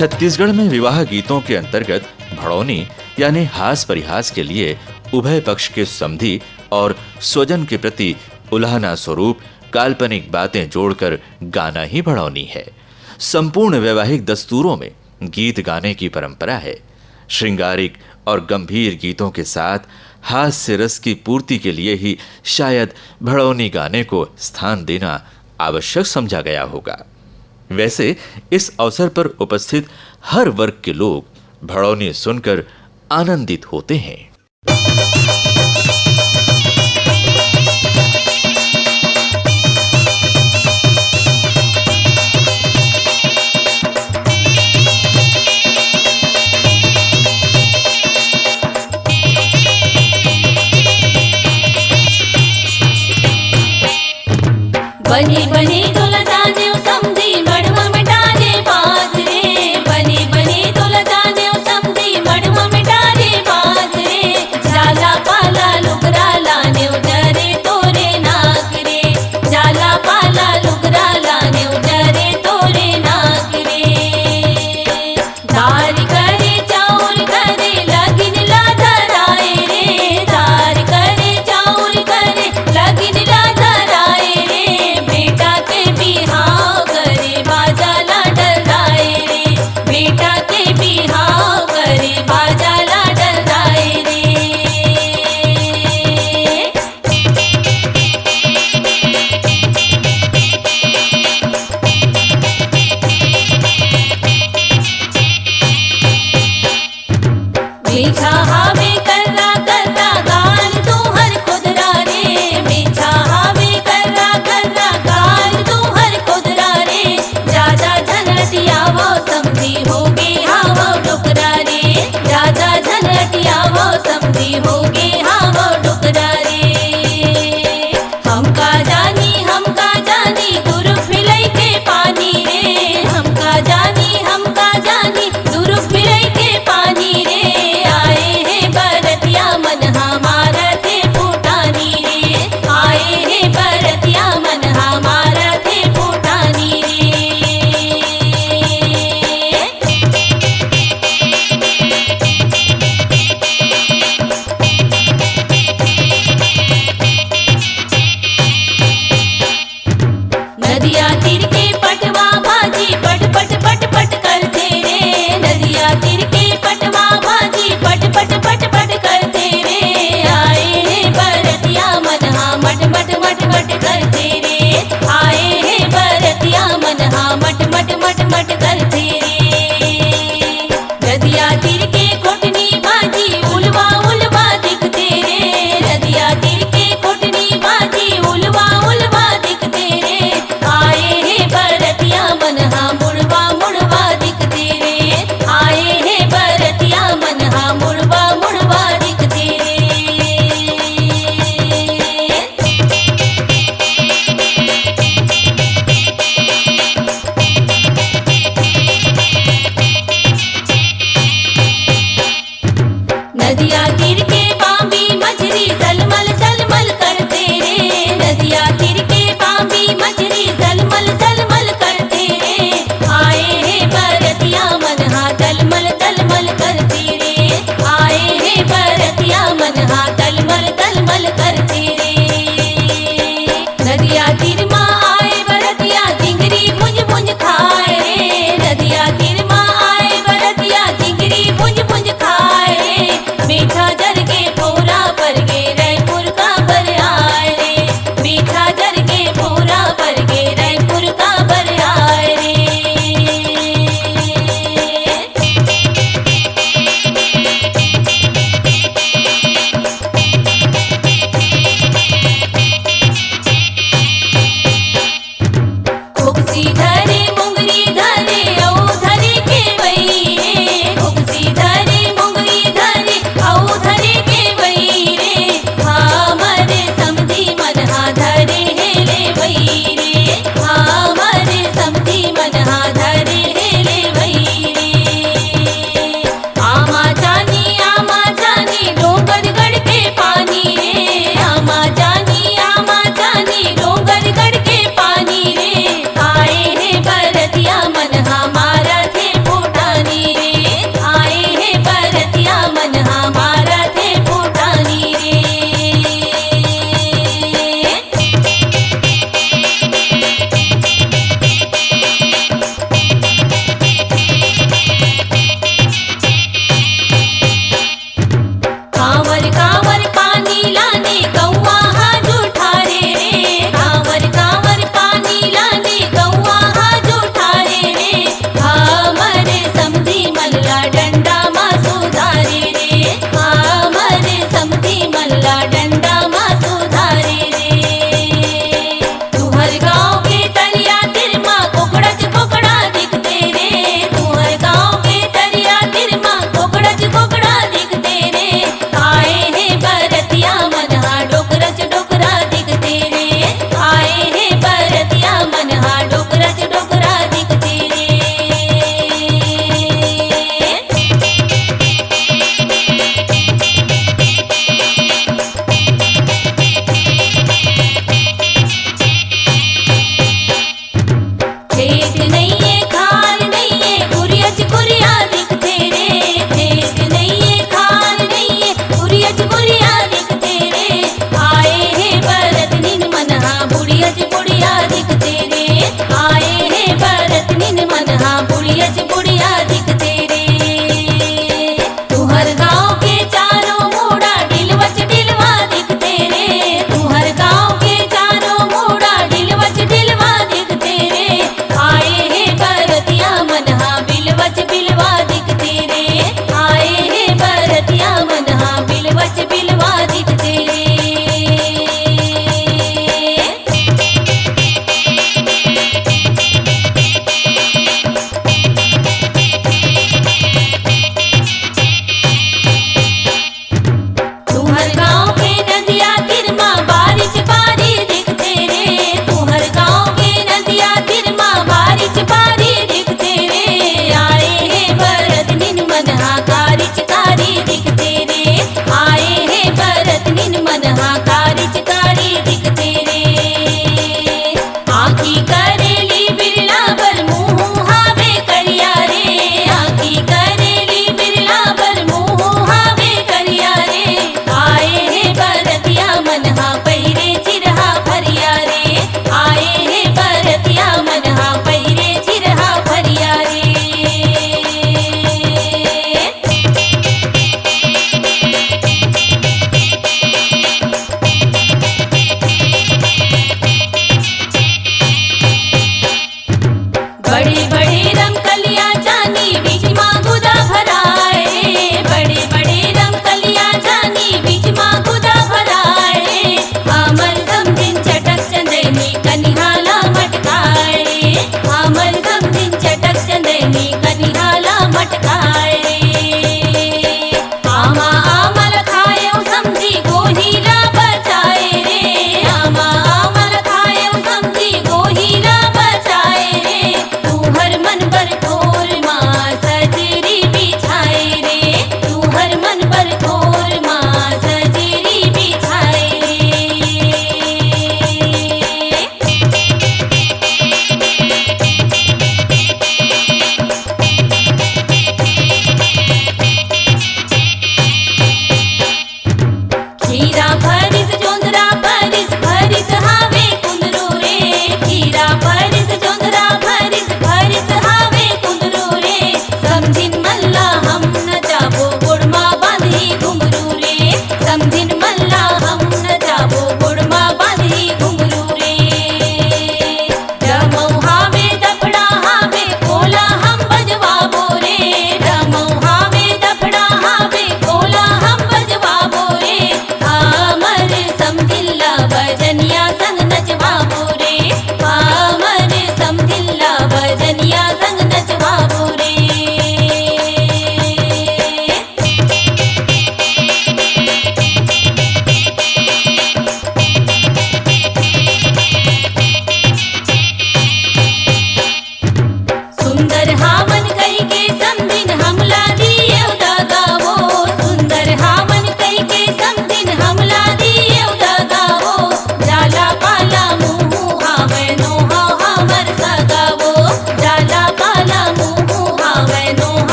छत्तीसगढ़ में विवाह गीतों के अंतर्गत भड़ौनी यानी हास परिहास के लिए उभय पक्ष के समधी और स्वजन के प्रति उल्हाना स्वरूप काल्पनिक बातें जोड़कर गाना ही भड़ौनी है। संपूर्ण वैवाहिक दस्तूरों में गीत गाने की परंपरा है। श्रृंगारिक और गंभीर गीतों के साथ हास्य रस की पूर्ति के लिए ही शायद भड़ौनी गाने को स्थान देना आवश्यक समझा गया होगा। वैसे इस अवसर पर उपस्थित हर वर्ग के लोग भड़ौनी सुनकर आनंदित होते हैं। बनी बनी तोला जाने ओ समधी मड़वा में डाले बाज रे। बनी बनी तोला जाने ओ समधी मड़वा में डाले बाज रे। जाला पाला लुगरा लाने ओ जरे तोरे नाक रे। जाला पाला लुगरा लाने ओ जरे तोरे नाक रे। दार करे चाउर करे लगिन ला धराए रे। दार करे चाउर करे लगिन ला धराए रे। बेटा के बिहाव करे बाजा ला डराए रे। बेटा के बिहाव करे बाजा ला डराए रे। मीठा हावे कर्रा कर्रा गाल तू हर खुदरा रे। मीठा हावे कर्रा कर्रा गाल तू हर खुदरा रे। ज्यादा झनटिया वो समधी होगे हावो डुकरा रे। ज्यादा झनटिया वो समधी होगे हावो डुकरा रे। हमका जानी गुरु फिलई के पानी रे। हमका जानी गुरु फिलई के पानी रे। आए हैं बरतिया मन हमारा थे फूटानी रे। आए हैं बरतिया मन हमारा थे फूटानी रे। नदिया तीर के पटवा भाजी पट पट पट पट करते रे। नदिया तीर के पटवा भाजी पट पट पट पट करते रे। आए हैं बरतिया मन हाँ मट मट मट मट करते रे। आए हैं बरतिया मन हाँ मट मट मट मट करते रे। नदिया तीर के कोटनी भाजी उलवा उलवा दिखते रे। नदिया तीर के कोटनी भाजी उलवा उलवा दिखते रे। आए हैं बरतिया मन हाँ मुड़वा मुड़वा दिखते रे। आए हैं बरतिया मन हाँ मुड़वा मुड़वा दिखते रे। नदिया तीर के बांबी मछली सलमल सलमल करते रे। नदिया तीर के बांबी मछली सलमल सलमल करते रे। आए हैं बरतिया मन हाँ तलमल तलमल करते रे। आए हैं बरतिया मन हाँ तलमल तलमल करते रे। नदिया तीर माँ आए बरतिया चिंगरी पुंज पुंज खाए रे। नदिया तीर माँ आए बरतिया चिंगरी पुंज पुंज खाए रे। मीठा जर के पूरा पर गे रायपुर का बर आए रे। मीठा जर के पूरा पर गे रायपुर का बर आए रे। खुबसी धरे मुंगरी धरे औ धरे के वही रे। खुबसी धरे मुंगरी धरे औ धरे के वही रे। हमरे समधी मन हाँ धरे हेले वही रे। हमरे समधी मन हाँ धरे हेले वही रे। आमा जानी डोंगरगढ़ के पानी रे। आमा जानी डोंगरगढ़ के पानी रे। आए हैं बरतिया मन हमारा थे फूटानी दिखते रे। आए हैं भरत निन मनहा बुढ़ियच बुढ़िया दिखते रे। तुहर गाँव के चारों मूड़ा डिलवच डिलवा दिखते रे। तुहर गाँव के चारों मूड़ा डिलवच डिलवा दिखते रे। आए हैं भरतिया मनहा बिलवच बिलवा दिखते रे। आए हैं भरतिया मनहा बिलवच बिलवा दिखते रे। तुहर गाँव के नदिया तिरमा बारिश बारी दिखते रे। तुहर गाँव के नदिया तिरमा बारिश बारी दिखते रे। आए हैं भरत निन मनहा कारिच कारी दिखते रे। आए हैं भरत निन मनहा कारिच कारी दिखते रे। आँखी करेली बिरला बर मुँह हावे करिया रे। आँखी करेली बिरला बर मुँह हावे करिया रे। आए हैं भरतिया मनहा पहिरे चिरहा भरिया रे। आए हैं भरतिया मनहा पहिरे चिरहा भरिया रे।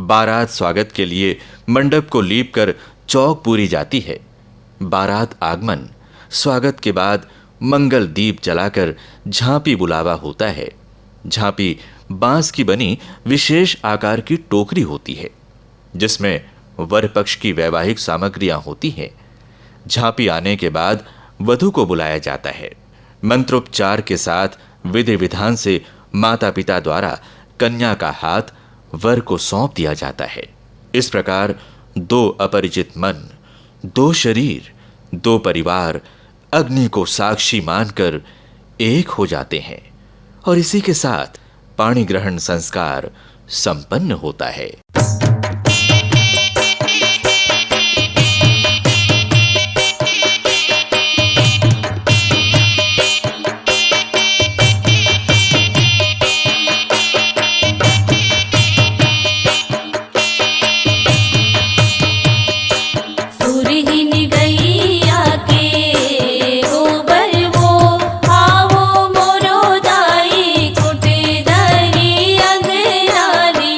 बारात स्वागत के लिए मंडप को लीप कर चौक पूरी जाती है। बारात आगमन स्वागत के बाद मंगल दीप जलाकर झांपी बुलावा होता है। झांपी बांस की बनी विशेष आकार की टोकरी होती है जिसमें वर पक्ष की वैवाहिक सामग्रियां होती हैं। झांपी आने के बाद वधू को बुलाया जाता है। मंत्रोपचार के साथ विधि विधान से माता पिता द्वारा कन्या का हाथ वर को सौंप दिया जाता है। इस प्रकार दो अपरिचित मन, दो शरीर, दो परिवार अग्नि को साक्षी मानकर एक हो जाते हैं और इसी के साथ पाणी ग्रहण संस्कार संपन्न होता है। सुरहीन गैया के गोबर वो आवो मोरो दाई कुट धरी अंगनारी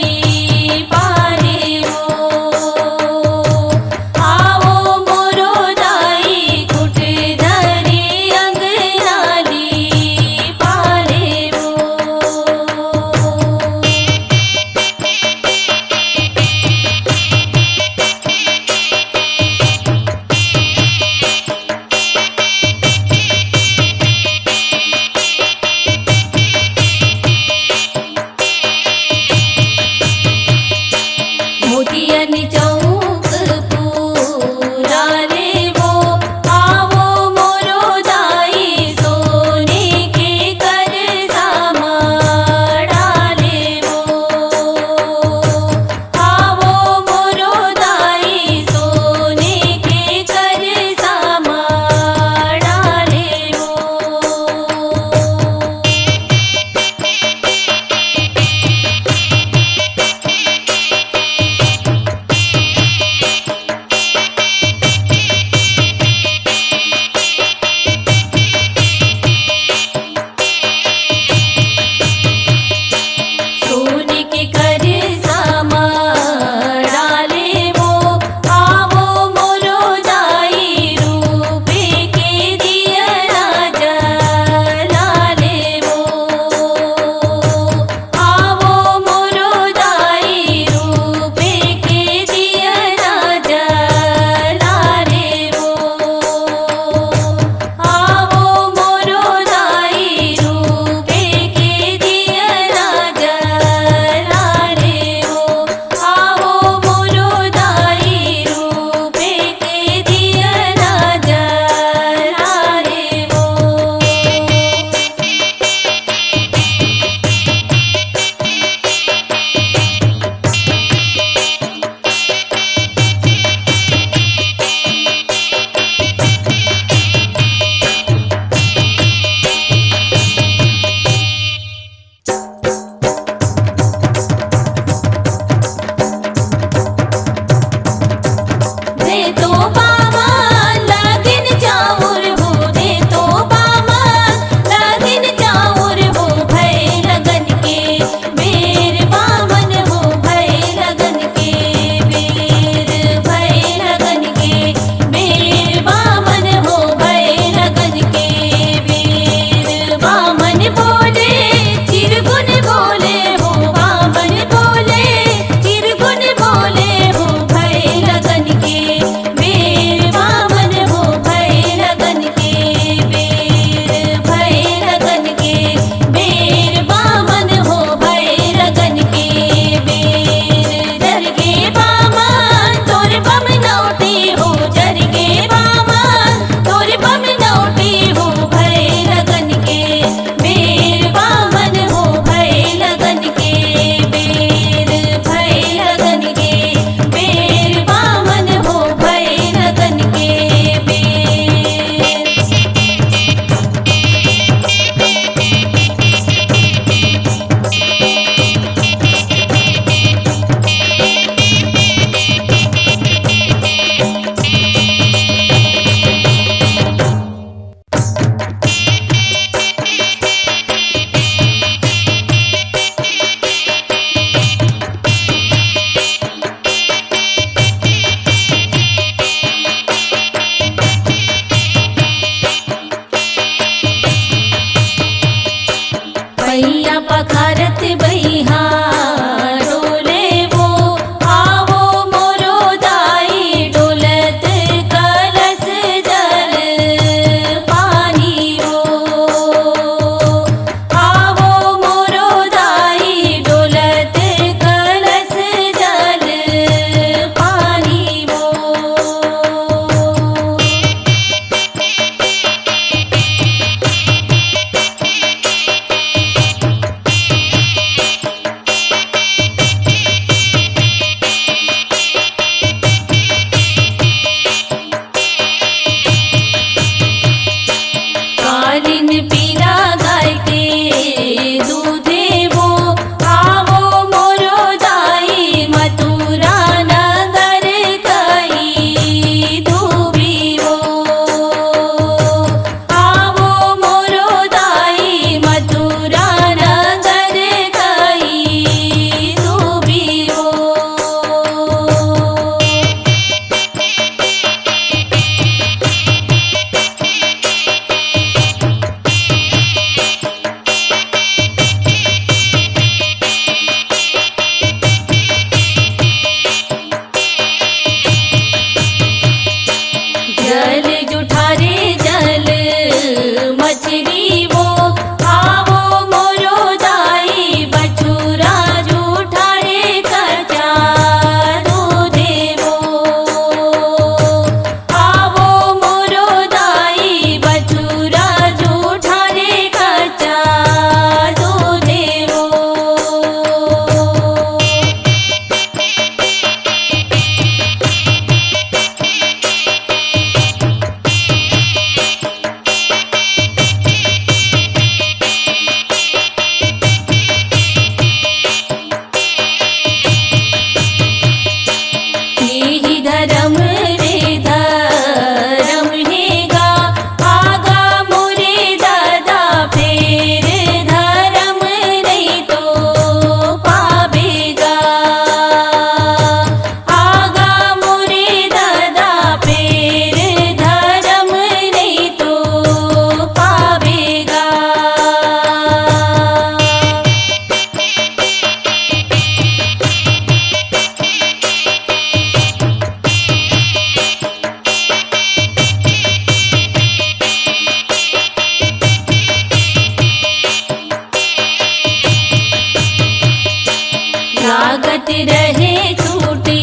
रहे छूटी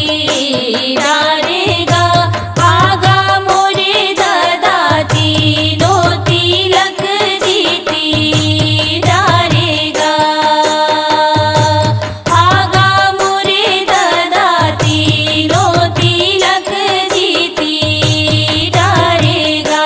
डारेगा आगा मोरे दादा तीनों तिलक जीती डारेगा आगा मोरे दादा तीनों तिलक जीती डारेगा।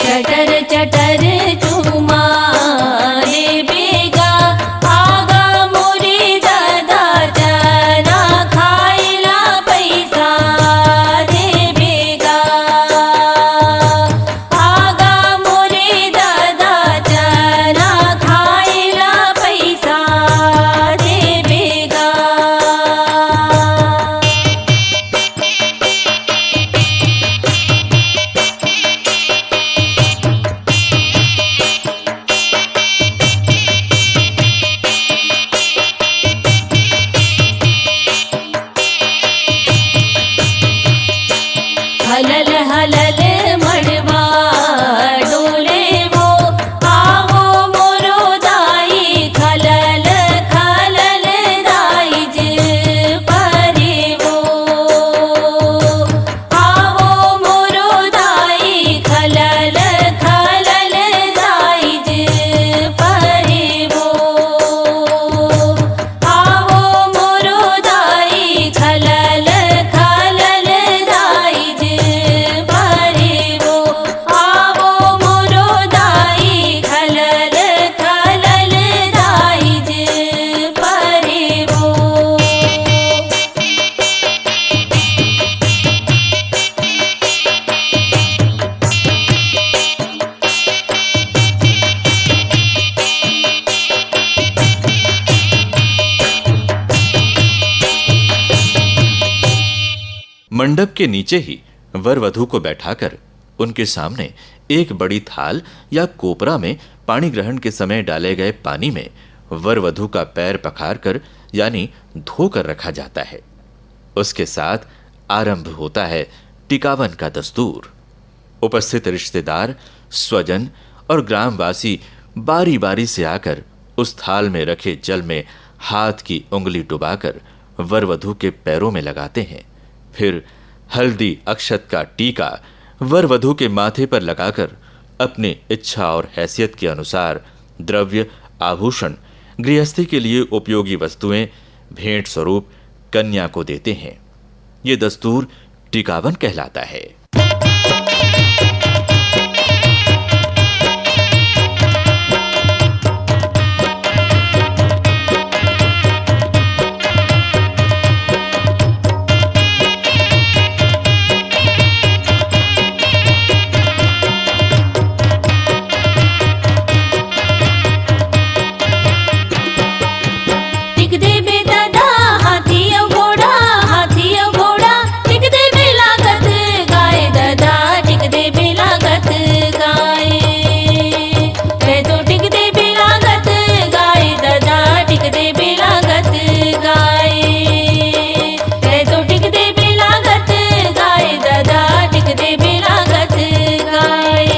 चटर चटर चूमा ले बेगा आगा मोरे दादा चना खाइला पैसा दे बेगा आगा मोरे दादा चना खाइला पैसा दे बेगा। हलल हलल मड़वा डोले वो आवो मोरो दाई खलल खलल दाईज परे वो आवो मोरो दाई खलल खलल दाईज परे वो आवो मोरो दाई खलल खलल दाईज परे वो आवो मोरो दाई खलल खलल दाईज परे वो। मंडप के नीचे ही वर वधू को बैठाकर उनके सामने एक बड़ी थाल या कोपरा में पानी ग्रहण के समय डाले गए पानी में वर वधू का पैर पखार कर यानी धोकर रखा जाता है। उसके साथ आरंभ होता है टिकावन का दस्तूर। उपस्थित रिश्तेदार, स्वजन और ग्रामवासी बारी बारी से आकर उस थाल में रखे जल में हाथ की उंगली डुबाकर वर वधू के पैरों में लगाते हैं। फिर हल्दी अक्षत का टीका वर वधू के माथे पर लगाकर अपनी इच्छा और हैसियत के अनुसार द्रव्य, आभूषण, गृहस्थी के लिए उपयोगी वस्तुएं भेंट स्वरूप कन्या को देते हैं। ये दस्तूर टिकावन कहलाता है। टिक देबे दादा हाथी और घोड़ा टिक देबे लागत गाय दादा टिक देबे लागत गाय कह तो टिक देबे लागत गाय दादा टिक देबे लागत गाय कह तो टिक देबे लागत गाय दादा टिक देबे लागत गाय।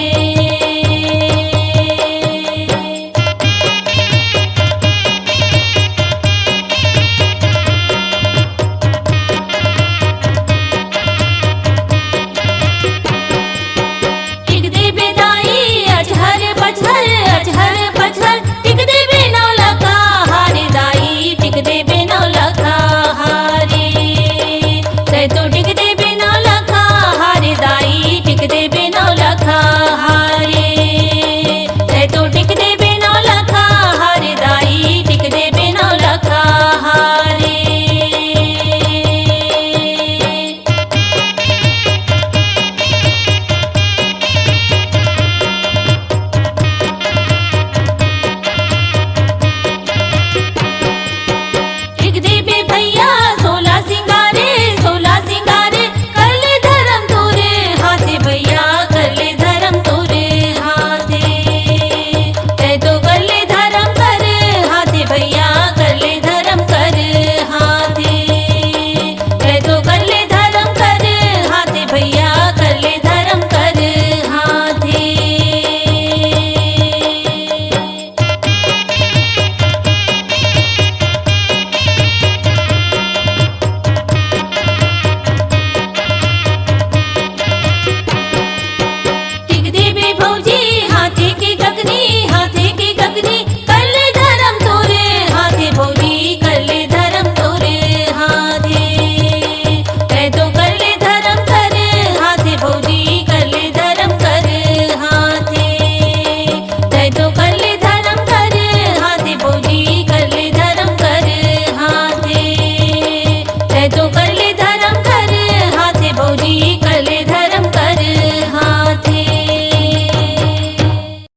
टिक देबे दाई अजहर पछर टिक देबे नौलखा हारे दाई टिक देबे नौलखा हारे कह तो टिक देबे नौलखा हारे दाई टिक देबे